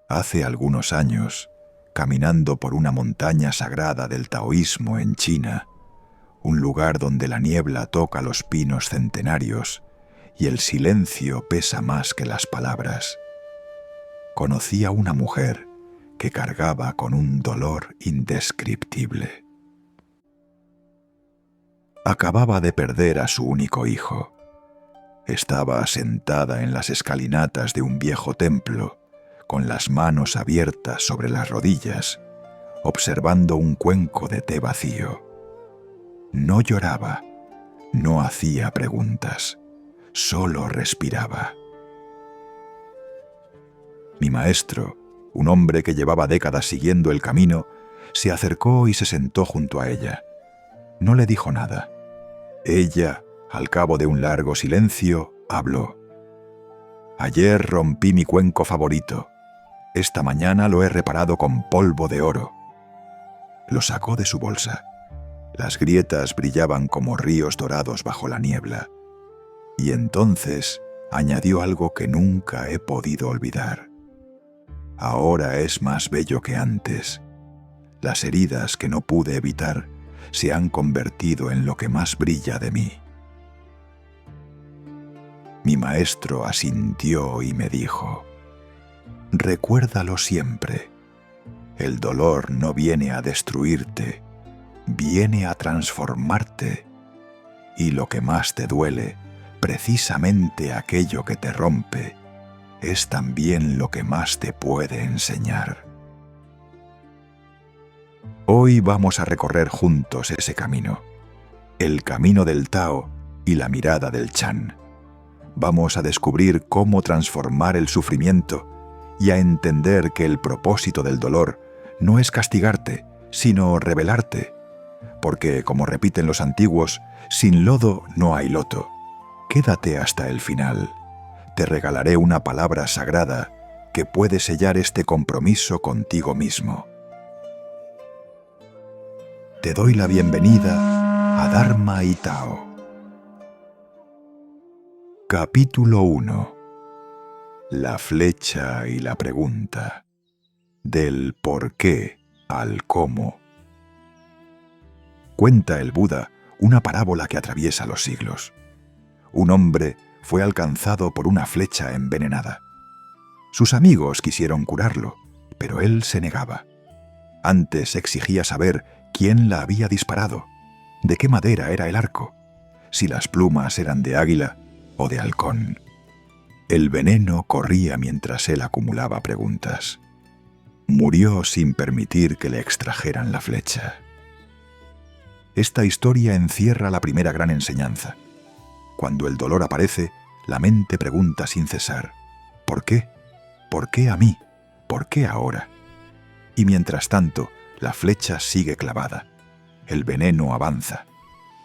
Hace algunos años, caminando por una montaña sagrada del taoísmo en China, un lugar donde la niebla toca los pinos centenarios y el silencio pesa más que las palabras, conocí a una mujer que cargaba con un dolor indescriptible. Acababa de perder a su único hijo. Estaba sentada en las escalinatas de un viejo templo, con las manos abiertas sobre las rodillas, observando un cuenco de té vacío. No lloraba, no hacía preguntas, solo respiraba. Mi maestro, un hombre que llevaba décadas siguiendo el camino, se acercó y se sentó junto a ella. No le dijo nada. Ella, al cabo de un largo silencio, habló. Ayer rompí mi cuenco favorito. Esta mañana lo he reparado con polvo de oro. Lo sacó de su bolsa. Las grietas brillaban como ríos dorados bajo la niebla. Y entonces añadió algo que nunca he podido olvidar. Ahora es más bello que antes. Las heridas que no pude evitar se han convertido en lo que más brilla de mí. Mi maestro asintió y me dijo: recuérdalo siempre. El dolor no viene a destruirte, viene a transformarte. Y lo que más te duele, precisamente aquello que te rompe, es también lo que más te puede enseñar. Hoy vamos a recorrer juntos ese camino, el camino del Tao y la mirada del Chan. Vamos a descubrir cómo transformar el sufrimiento y a entender que el propósito del dolor no es castigarte, sino revelarte. Porque, como repiten los antiguos, sin lodo no hay loto. Quédate hasta el final. Te regalaré una palabra sagrada que puede sellar este compromiso contigo mismo. Te doy la bienvenida a Dharma y Tao. Capítulo 1. La flecha y la pregunta. Del por qué al cómo. Cuenta el Buda una parábola que atraviesa los siglos. Un hombre fue alcanzado por una flecha envenenada. Sus amigos quisieron curarlo, pero él se negaba. Antes exigía saber quién la había disparado, de qué madera era el arco, si las plumas eran de águila o de halcón. El veneno corría mientras él acumulaba preguntas. Murió sin permitir que le extrajeran la flecha. Esta historia encierra la primera gran enseñanza. Cuando el dolor aparece, la mente pregunta sin cesar: ¿por qué? ¿Por qué a mí? ¿Por qué ahora? Y mientras tanto, la flecha sigue clavada. El veneno avanza.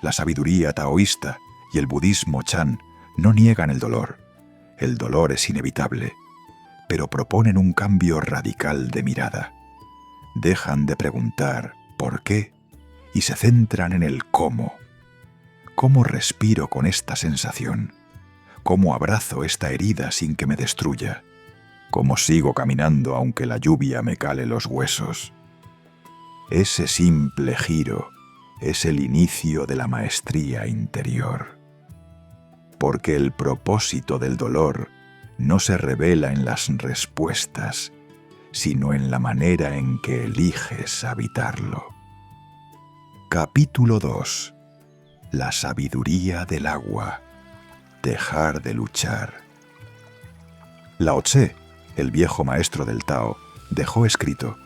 La sabiduría taoísta y el budismo Chan no niegan el dolor. El dolor es inevitable, pero proponen un cambio radical de mirada. Dejan de preguntar ¿por qué? Y se centran en el cómo. ¿Cómo respiro con esta sensación? ¿Cómo abrazo esta herida sin que me destruya? ¿Cómo sigo caminando aunque la lluvia me cale los huesos? Ese simple giro es el inicio de la maestría interior. Porque el propósito del dolor no se revela en las respuestas, sino en la manera en que eliges habitarlo. Capítulo 2. La sabiduría del agua. Dejar de luchar. Lao Tse, el viejo maestro del Tao, dejó escrito: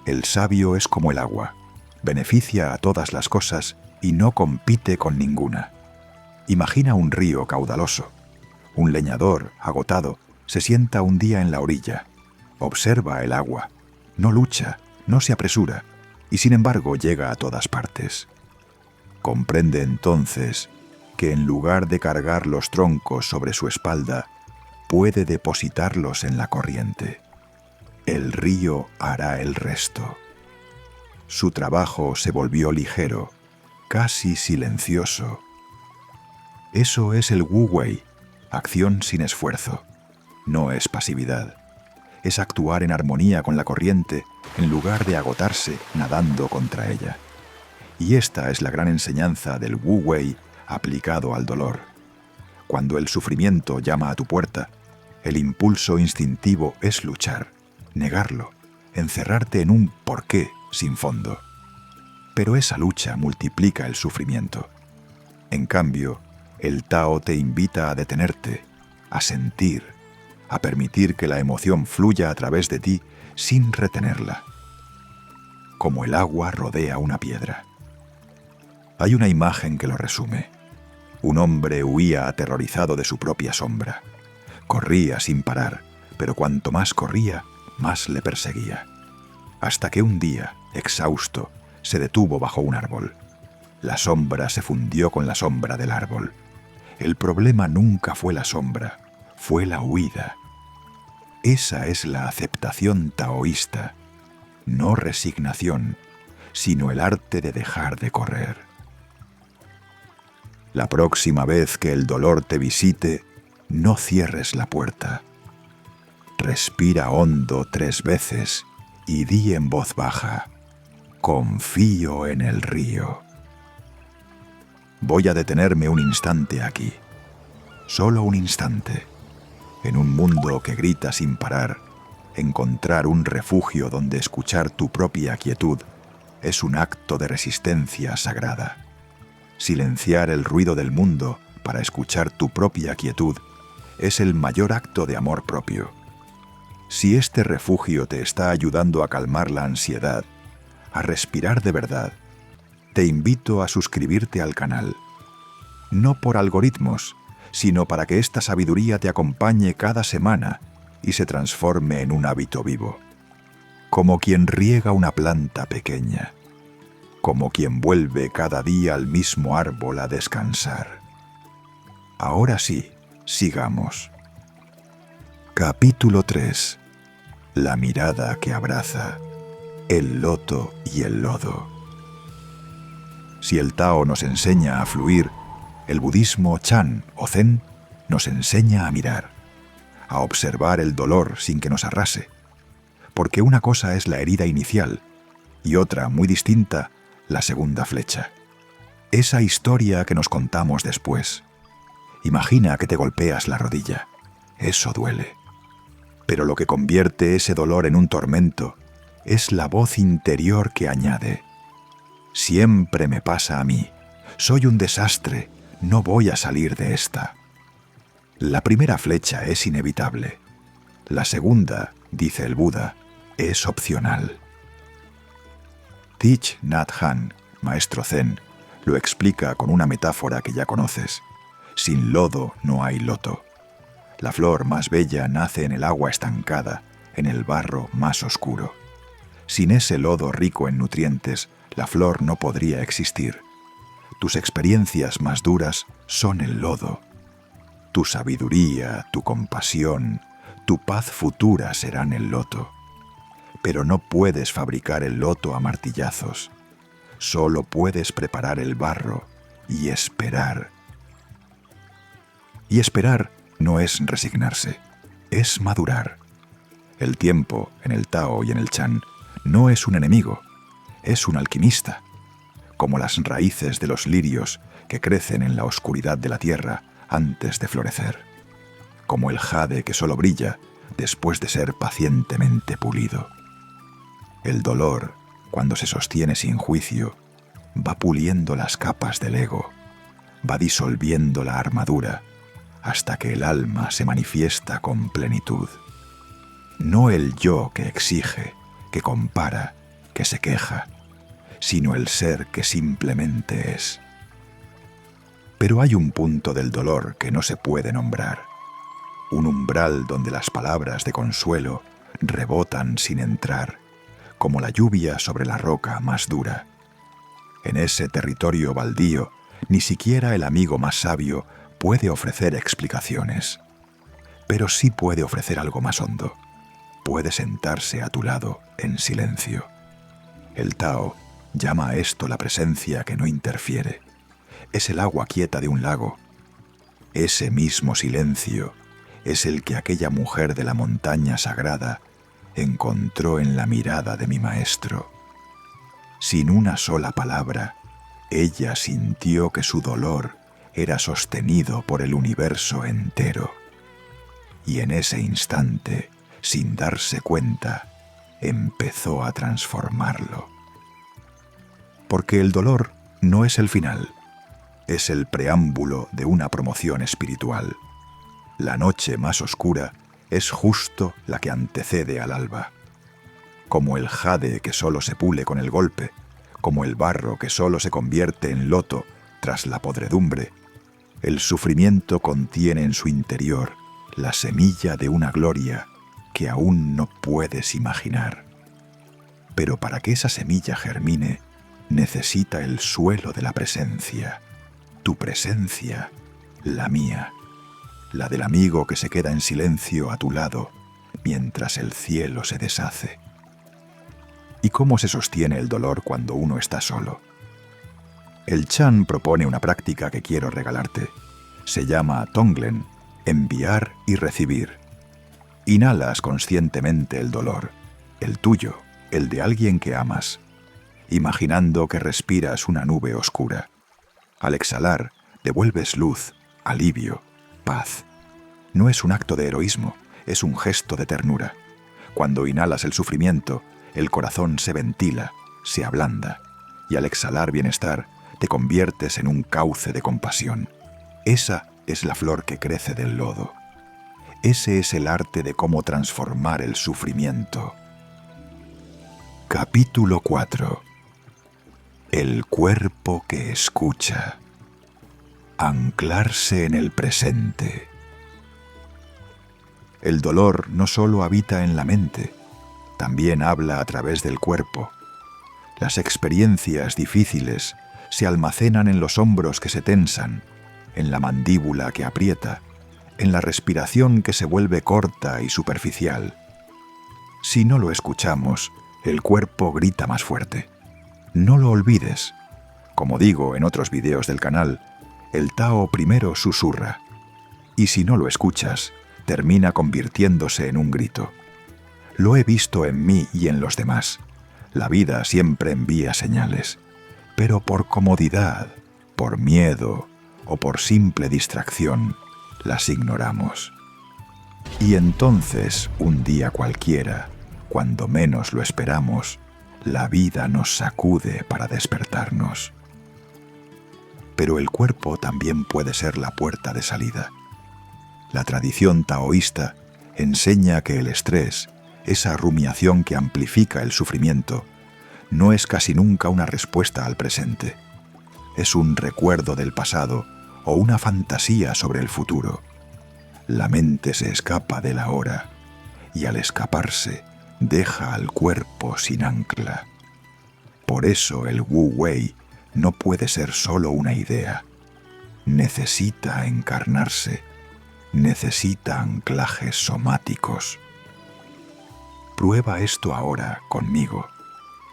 el sabio es como el agua, beneficia a todas las cosas y no compite con ninguna. Imagina un río caudaloso. Un leñador, agotado, se sienta un día en la orilla. Observa el agua. No lucha, no se apresura, y sin embargo llega a todas partes. Comprende entonces que en lugar de cargar los troncos sobre su espalda, puede depositarlos en la corriente. El río hará el resto. Su trabajo se volvió ligero, casi silencioso. Eso es el Wu Wei, acción sin esfuerzo. No es pasividad. es actuar en armonía con la corriente en lugar de agotarse nadando contra ella. Y esta es la gran enseñanza del Wu Wei aplicado al dolor. Cuando el sufrimiento llama a tu puerta, el impulso instintivo es luchar, negarlo, encerrarte en un ¿por qué? Sin fondo. Pero esa lucha multiplica el sufrimiento. En cambio, el Tao te invita a detenerte, a sentir, a permitir que la emoción fluya a través de ti sin retenerla. Como el agua rodea una piedra. Hay una imagen que lo resume. Un hombre huía aterrorizado de su propia sombra. Corría sin parar, pero cuanto más corría, más le perseguía. Hasta que un día, exhausto, se detuvo bajo un árbol. La sombra se fundió con la sombra del árbol. El problema nunca fue la sombra, fue la huida. Esa es la aceptación taoísta, no resignación, sino el arte de dejar de correr. La próxima vez que el dolor te visite, no cierres la puerta. Respira hondo 3 veces y di en voz baja: confío en el río. Voy a detenerme un instante aquí, solo un instante. En un mundo que grita sin parar, encontrar un refugio donde escuchar tu propia quietud es un acto de resistencia sagrada. Silenciar el ruido del mundo para escuchar tu propia quietud es el mayor acto de amor propio. Si este refugio te está ayudando a calmar la ansiedad, a respirar de verdad, te invito a suscribirte al canal. No por algoritmos, sino para que esta sabiduría te acompañe cada semana y se transforme en un hábito vivo. Como quien riega una planta pequeña, como quien vuelve cada día al mismo árbol a descansar. Ahora sí, sigamos. Capítulo 3. La mirada que abraza, el loto y el lodo. Si el Tao nos enseña a fluir, el budismo Chan o Zen nos enseña a mirar, a observar el dolor sin que nos arrase, porque una cosa es la herida inicial y otra, muy distinta, la segunda flecha. Esa historia que nos contamos después. Imagina que te golpeas la rodilla. Eso duele. Pero lo que convierte ese dolor en un tormento es la voz interior que añade: siempre me pasa a mí. Soy un desastre. No voy a salir de esta. La primera flecha es inevitable. La segunda, dice el Buda, es opcional. Thich Nhat Hanh, maestro Zen, lo explica con una metáfora que ya conoces. Sin lodo no hay loto. La flor más bella nace en el agua estancada, en el barro más oscuro. Sin ese lodo rico en nutrientes, la flor no podría existir. Tus experiencias más duras son el lodo. Tu sabiduría, tu compasión, tu paz futura serán el loto. Pero no puedes fabricar el loto a martillazos. Solo puedes preparar el barro y esperar. Y esperar no es resignarse, es madurar. El tiempo, en el Tao y en el Chan, no es un enemigo, es un alquimista. Como las raíces de los lirios que crecen en la oscuridad de la tierra antes de florecer. Como el jade que solo brilla después de ser pacientemente pulido. El dolor, cuando se sostiene sin juicio, va puliendo las capas del ego, va disolviendo la armadura, hasta que el alma se manifiesta con plenitud. No el yo que exige, que compara, que se queja, sino el ser que simplemente es. Pero hay un punto del dolor que no se puede nombrar, un umbral donde las palabras de consuelo rebotan sin entrar, como la lluvia sobre la roca más dura. En ese territorio baldío, ni siquiera el amigo más sabio puede ofrecer explicaciones, pero sí puede ofrecer algo más hondo. Puede sentarse a tu lado en silencio. El Tao llama a esto la presencia que no interfiere. Es el agua quieta de un lago. Ese mismo silencio es el que aquella mujer de la montaña sagrada encontró en la mirada de mi maestro. Sin una sola palabra, ella sintió que su dolor era sostenido por el universo entero. Y en ese instante, sin darse cuenta, empezó a transformarlo. Porque el dolor no es el final, es el preámbulo de una promoción espiritual. La noche más oscura es justo la que antecede al alba. Como el jade que solo se pule con el golpe, como el barro que solo se convierte en loto tras la podredumbre, el sufrimiento contiene en su interior la semilla de una gloria que aún no puedes imaginar. Pero para que esa semilla germine, necesita el suelo de la presencia. Tu presencia, la mía, la del amigo que se queda en silencio a tu lado mientras el cielo se deshace. ¿Y cómo se sostiene el dolor cuando uno está solo? El Chan propone una práctica que quiero regalarte. Se llama Tonglen, enviar y recibir. Inhalas conscientemente el dolor, el tuyo, el de alguien que amas, imaginando que respiras una nube oscura. Al exhalar, devuelves luz, alivio, paz. No es un acto de heroísmo, es un gesto de ternura. Cuando inhalas el sufrimiento, el corazón se ventila, se ablanda, y al exhalar bienestar, te conviertes en un cauce de compasión. Esa es la flor que crece del lodo. Ese es el arte de cómo transformar el sufrimiento. Capítulo 4. El cuerpo que escucha. Anclarse en el presente. El dolor no solo habita en la mente, también habla a través del cuerpo. Las experiencias difíciles se almacenan en los hombros que se tensan, en la mandíbula que aprieta, en la respiración que se vuelve corta y superficial. Si no lo escuchamos, el cuerpo grita más fuerte. No lo olvides. Como digo en otros videos del canal, el Tao primero susurra, y si no lo escuchas, termina convirtiéndose en un grito. Lo he visto en mí y en los demás. La vida siempre envía señales, pero por comodidad, por miedo o por simple distracción, las ignoramos. Y entonces, un día cualquiera, cuando menos lo esperamos, la vida nos sacude para despertarnos. Pero el cuerpo también puede ser la puerta de salida. La tradición taoísta enseña que el estrés, esa rumiación que amplifica el sufrimiento, no es casi nunca una respuesta al presente. Es un recuerdo del pasado o una fantasía sobre el futuro. La mente se escapa del ahora y al escaparse deja al cuerpo sin ancla. Por eso el Wu Wei no puede ser solo una idea. Necesita encarnarse, necesita anclajes somáticos. Prueba esto ahora conmigo.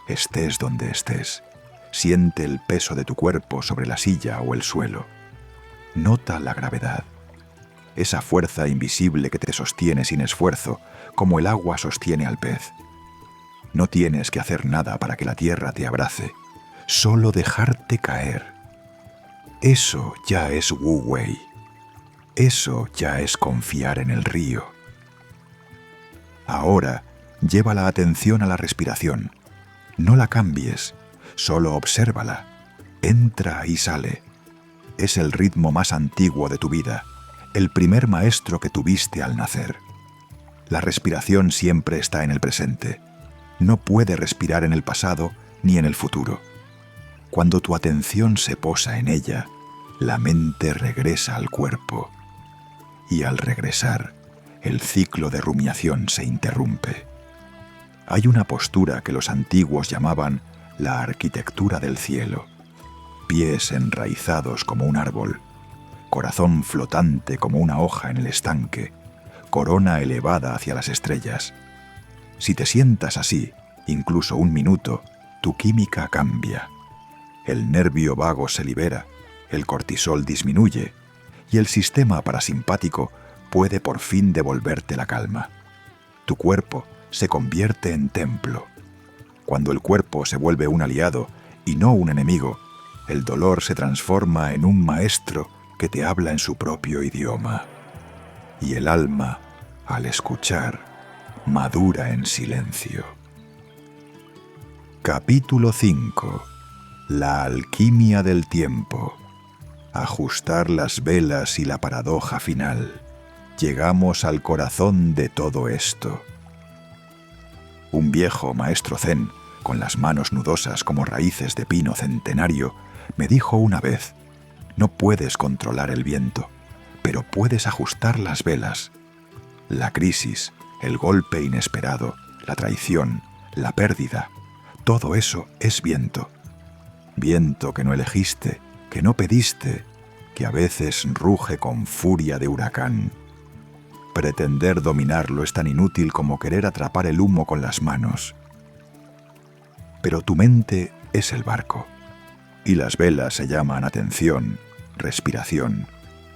Estés donde estés, siente el peso de tu cuerpo sobre la silla o el suelo. Nota la gravedad, esa fuerza invisible que te sostiene sin esfuerzo, como el agua sostiene al pez. No tienes que hacer nada para que la tierra te abrace, solo dejarte caer. Eso ya es Wu Wei. Eso ya es confiar en el río. Ahora, lleva la atención a la respiración. No la cambies, solo obsérvala. Entra y sale. Es el ritmo más antiguo de tu vida, el primer maestro que tuviste al nacer. La respiración siempre está en el presente. No puede respirar en el pasado ni en el futuro. Cuando tu atención se posa en ella, la mente regresa al cuerpo. Y al regresar, el ciclo de rumiación se interrumpe. Hay una postura que los antiguos llamaban la arquitectura del cielo. Pies enraizados como un árbol, corazón flotante como una hoja en el estanque, corona elevada hacia las estrellas. Si te sientas así, incluso un minuto, tu química cambia. El nervio vago se libera, el cortisol disminuye y el sistema parasimpático puede por fin devolverte la calma. Tu cuerpo se convierte en templo. Cuando el cuerpo se vuelve un aliado y no un enemigo, el dolor se transforma en un maestro que te habla en su propio idioma. Y el alma, al escuchar, madura en silencio. Capítulo 5. La alquimia del tiempo. Ajustar las velas y la paradoja final. Llegamos al corazón de todo esto. Un viejo maestro zen, con las manos nudosas como raíces de pino centenario, me dijo una vez: no puedes controlar el viento, pero puedes ajustar las velas. La crisis, el golpe inesperado, la traición, la pérdida, todo eso es viento. Viento que no elegiste, que no pediste, que a veces ruge con furia de huracán. Pretender dominarlo es tan inútil como querer atrapar el humo con las manos. Pero tu mente es el barco, y las velas se llaman atención, respiración,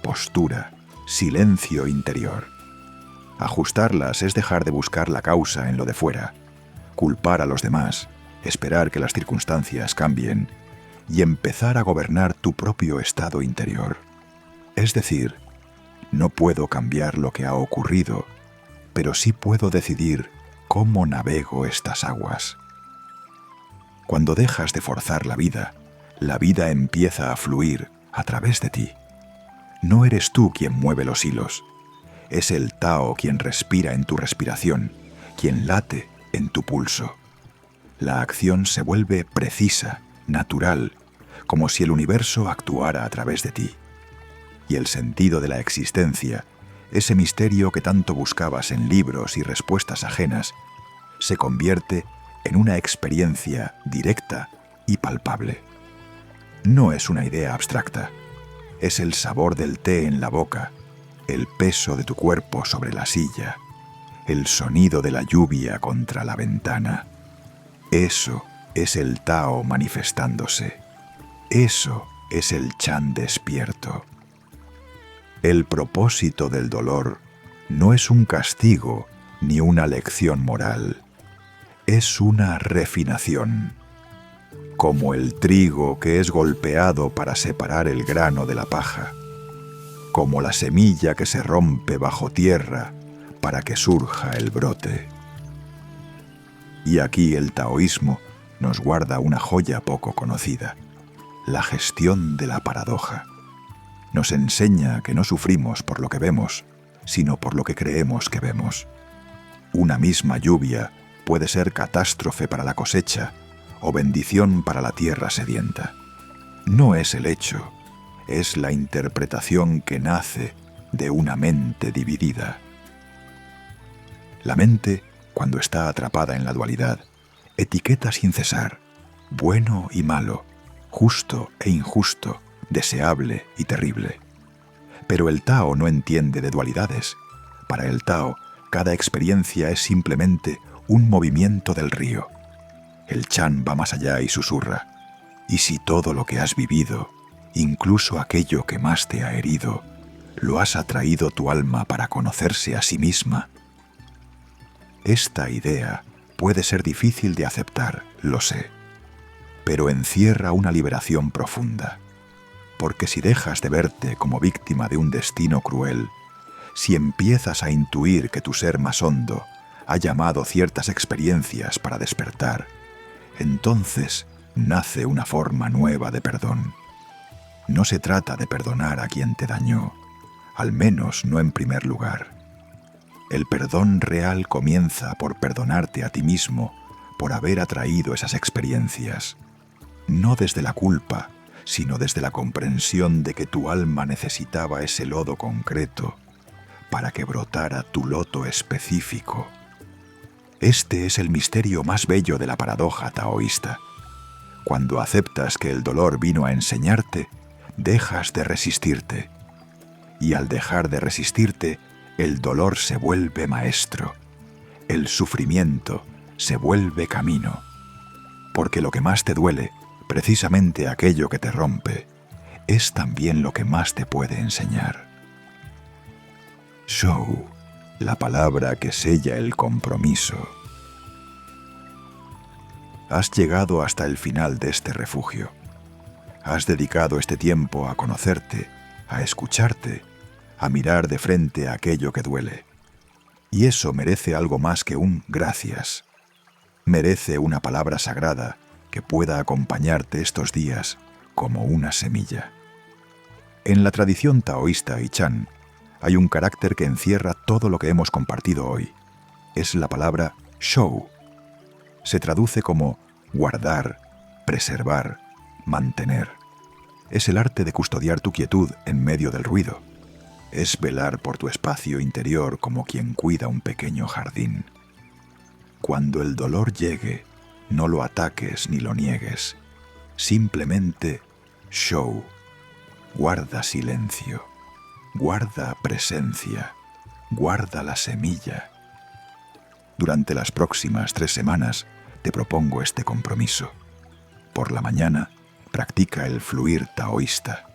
postura, silencio interior. Ajustarlas es dejar de buscar la causa en lo de fuera, culpar a los demás, esperar que las circunstancias cambien y empezar a gobernar tu propio estado interior. Es decir, no puedo cambiar lo que ha ocurrido, pero sí puedo decidir cómo navego estas aguas. Cuando dejas de forzar la vida empieza a fluir a través de ti. No eres tú quien mueve los hilos, es el Tao quien respira en tu respiración, quien late en tu pulso. La acción se vuelve precisa, natural, como si el universo actuara a través de ti. Y el sentido de la existencia, ese misterio que tanto buscabas en libros y respuestas ajenas, se convierte en una experiencia directa y palpable. No es una idea abstracta, es el sabor del té en la boca, el peso de tu cuerpo sobre la silla, el sonido de la lluvia contra la ventana. Eso es el Tao manifestándose. Eso es el Chan despierto. El propósito del dolor no es un castigo ni una lección moral. Es una refinación. Como el trigo que es golpeado para separar el grano de la paja. Como la semilla que se rompe bajo tierra para que surja el brote. Y aquí el taoísmo nos guarda una joya poco conocida, la gestión de la paradoja. Nos enseña que no sufrimos por lo que vemos, sino por lo que creemos que vemos. Una misma lluvia puede ser catástrofe para la cosecha o bendición para la tierra sedienta. No es el hecho, es la interpretación que nace de una mente dividida. La mente, cuando está atrapada en la dualidad, etiqueta sin cesar, bueno y malo, justo e injusto, deseable y terrible. Pero el Tao no entiende de dualidades. Para el Tao, cada experiencia es simplemente un movimiento del río. El Chan va más allá y susurra: ¿y si todo lo que has vivido, incluso aquello que más te ha herido, lo has atraído tu alma para conocerse a sí misma? Esta idea puede ser difícil de aceptar, lo sé, pero encierra una liberación profunda. Porque si dejas de verte como víctima de un destino cruel, si empiezas a intuir que tu ser más hondo ha llamado ciertas experiencias para despertar, entonces nace una forma nueva de perdón. No se trata de perdonar a quien te dañó, al menos no en primer lugar. El perdón real comienza por perdonarte a ti mismo por haber atraído esas experiencias, no desde la culpa, sino desde la comprensión de que tu alma necesitaba ese lodo concreto para que brotara tu loto específico. Este es el misterio más bello de la paradoja taoísta. Cuando aceptas que el dolor vino a enseñarte, dejas de resistirte. Y al dejar de resistirte, el dolor se vuelve maestro. El sufrimiento se vuelve camino. Porque lo que más te duele, precisamente aquello que te rompe, es también lo que más te puede enseñar. Shou, la palabra que sella el compromiso. Has llegado hasta el final de este refugio. Has dedicado este tiempo a conocerte, a escucharte, a mirar de frente a aquello que duele. Y eso merece algo más que un gracias. Merece una palabra sagrada que pueda acompañarte estos días como una semilla. En la tradición taoísta y Chan hay un carácter que encierra todo lo que hemos compartido hoy. Es la palabra shou. Se traduce como guardar, preservar, mantener. Es el arte de custodiar tu quietud en medio del ruido. Es velar por tu espacio interior como quien cuida un pequeño jardín. Cuando el dolor llegue, no lo ataques ni lo niegues. Simplemente shou. Guarda silencio. Guarda presencia. Guarda la semilla. Durante las próximas 3 semanas te propongo este compromiso. Por la mañana, practica el fluir taoísta.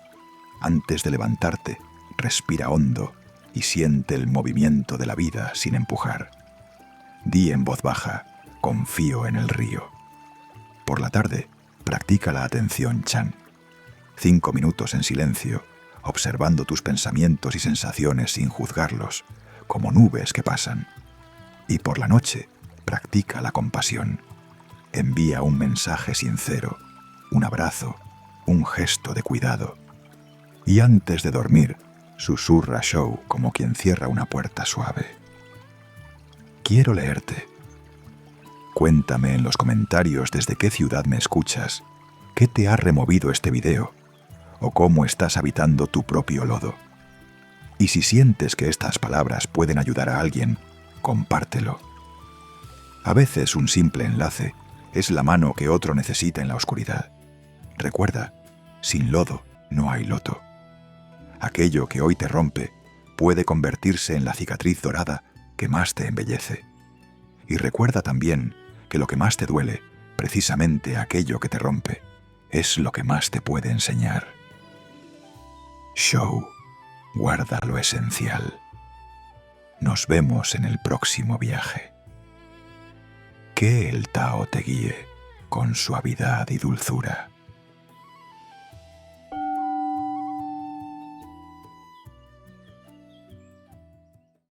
Antes de levantarte, respira hondo y siente el movimiento de la vida sin empujar. Di en voz baja, confío en el río. Por la tarde, practica la atención Chan. 5 minutos en silencio, observando tus pensamientos y sensaciones sin juzgarlos, como nubes que pasan. Y por la noche, practica la compasión. Envía un mensaje sincero, un abrazo, un gesto de cuidado. Y antes de dormir, susurra shou como quien cierra una puerta suave. Quiero leerte. Cuéntame en los comentarios desde qué ciudad me escuchas, qué te ha removido este video o cómo estás habitando tu propio lodo. Y si sientes que estas palabras pueden ayudar a alguien, compártelo. A veces un simple enlace es la mano que otro necesita en la oscuridad. Recuerda, sin lodo no hay loto. Aquello que hoy te rompe puede convertirse en la cicatriz dorada que más te embellece. Y recuerda también que lo que más te duele, precisamente aquello que te rompe, es lo que más te puede enseñar. Shou, guarda lo esencial. Nos vemos en el próximo viaje. Que el Tao te guíe con suavidad y dulzura.